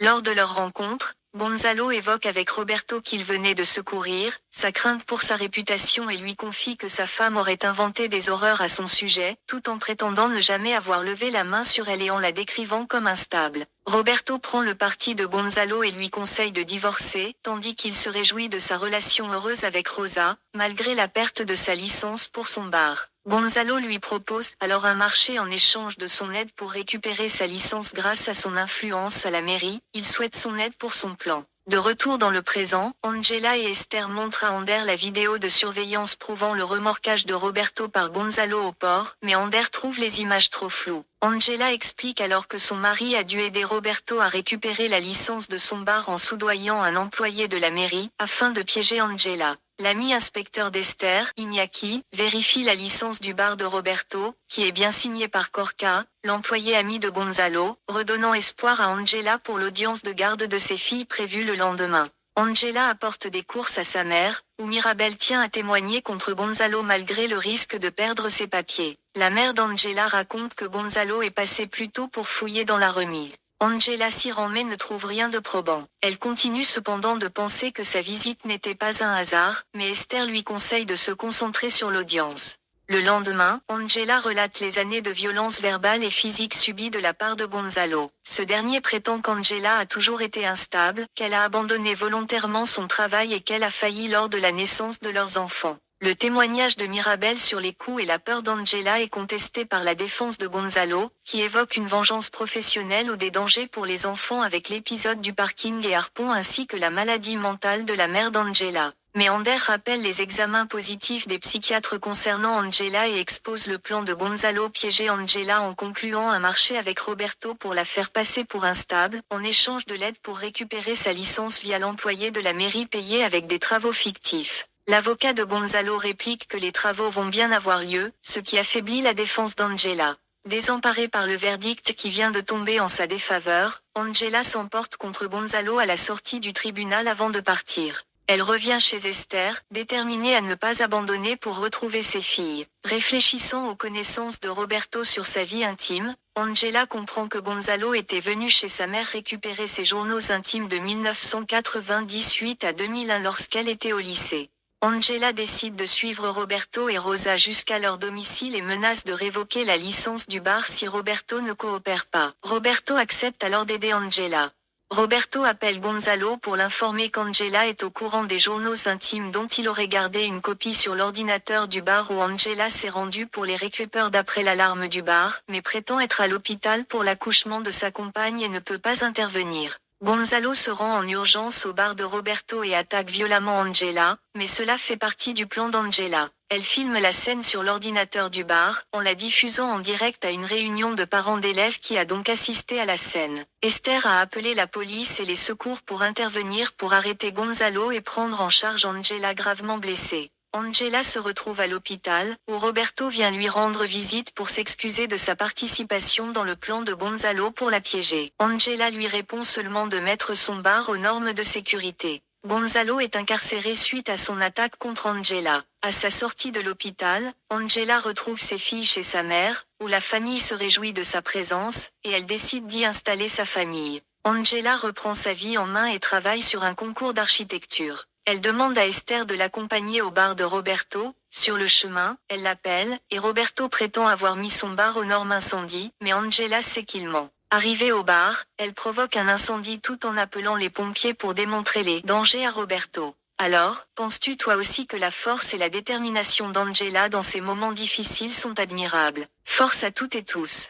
Lors de leur rencontre, Gonzalo évoque avec Roberto qu'il venait de secourir, sa crainte pour sa réputation et lui confie que sa femme aurait inventé des horreurs à son sujet, tout en prétendant ne jamais avoir levé la main sur elle et en la décrivant comme instable. Roberto prend le parti de Gonzalo et lui conseille de divorcer, tandis qu'il se réjouit de sa relation heureuse avec Rosa, malgré la perte de sa licence pour son bar. Gonzalo lui propose alors un marché en échange de son aide pour récupérer sa licence grâce à son influence à la mairie, il souhaite son aide pour son plan. De retour dans le présent, Angela et Esther montrent à Ander la vidéo de surveillance prouvant le remorquage de Roberto par Gonzalo au port, mais Ander trouve les images trop floues. Angela explique alors que son mari a dû aider Roberto à récupérer la licence de son bar en soudoyant un employé de la mairie, afin de piéger Angela. L'ami inspecteur d'Esther, Iñaki, vérifie la licence du bar de Roberto, qui est bien signée par Corca, l'employé ami de Gonzalo, redonnant espoir à Angela pour l'audience de garde de ses filles prévue le lendemain. Angela apporte des courses à sa mère, où Mirabel tient à témoigner contre Gonzalo malgré le risque de perdre ses papiers. La mère d'Angela raconte que Gonzalo est passé plus tôt pour fouiller dans la remise. Angela s'y rend mais ne trouve rien de probant. Elle continue cependant de penser que sa visite n'était pas un hasard, mais Esther lui conseille de se concentrer sur l'audience. Le lendemain, Angela relate les années de violence verbale et physique subies de la part de Gonzalo. Ce dernier prétend qu'Angela a toujours été instable, qu'elle a abandonné volontairement son travail et qu'elle a failli lors de la naissance de leurs enfants. Le témoignage de Mirabel sur les coups et la peur d'Angela est contesté par la défense de Gonzalo, qui évoque une vengeance professionnelle ou des dangers pour les enfants avec l'épisode du parking et harpon ainsi que la maladie mentale de la mère d'Angela. Mais Ander rappelle les examens positifs des psychiatres concernant Angela et expose le plan de Gonzalo piéger Angela en concluant un marché avec Roberto pour la faire passer pour instable, en échange de l'aide pour récupérer sa licence via l'employé de la mairie payé avec des travaux fictifs. L'avocat de Gonzalo réplique que les travaux vont bien avoir lieu, ce qui affaiblit la défense d'Angela. Désemparée par le verdict qui vient de tomber en sa défaveur, Angela s'emporte contre Gonzalo à la sortie du tribunal avant de partir. Elle revient chez Esther, déterminée à ne pas abandonner pour retrouver ses filles. Réfléchissant aux connaissances de Roberto sur sa vie intime, Angela comprend que Gonzalo était venu chez sa mère récupérer ses journaux intimes de 1998 à 2001 lorsqu'elle était au lycée. Angela décide de suivre Roberto et Rosa jusqu'à leur domicile et menace de révoquer la licence du bar si Roberto ne coopère pas. Roberto accepte alors d'aider Angela. Roberto appelle Gonzalo pour l'informer qu'Angela est au courant des journaux intimes dont il aurait gardé une copie sur l'ordinateur du bar où Angela s'est rendue pour les récupérer d'après l'alarme du bar, mais prétend être à l'hôpital pour l'accouchement de sa compagne et ne peut pas intervenir. Gonzalo se rend en urgence au bar de Roberto et attaque violemment Angela, mais cela fait partie du plan d'Angela. Elle filme la scène sur l'ordinateur du bar, en la diffusant en direct à une réunion de parents d'élèves qui a donc assisté à la scène. Esther a appelé la police et les secours pour intervenir pour arrêter Gonzalo et prendre en charge Angela gravement blessée. Angela se retrouve à l'hôpital, où Roberto vient lui rendre visite pour s'excuser de sa participation dans le plan de Gonzalo pour la piéger. Angela lui répond seulement de mettre son bar aux normes de sécurité. Gonzalo est incarcéré suite à son attaque contre Angela. À sa sortie de l'hôpital, Angela retrouve ses filles chez sa mère, où la famille se réjouit de sa présence, et elle décide d'y installer sa famille. Angela reprend sa vie en main et travaille sur un concours d'architecture. Elle demande à Esther de l'accompagner au bar de Roberto. Sur le chemin, elle l'appelle, et Roberto prétend avoir mis son bar aux normes incendie, mais Angela sait qu'il ment. Arrivée au bar, elle provoque un incendie tout en appelant les pompiers pour démontrer les dangers à Roberto. Alors, penses-tu toi aussi que la force et la détermination d'Angela dans ces moments difficiles sont admirables? Force à toutes et tous.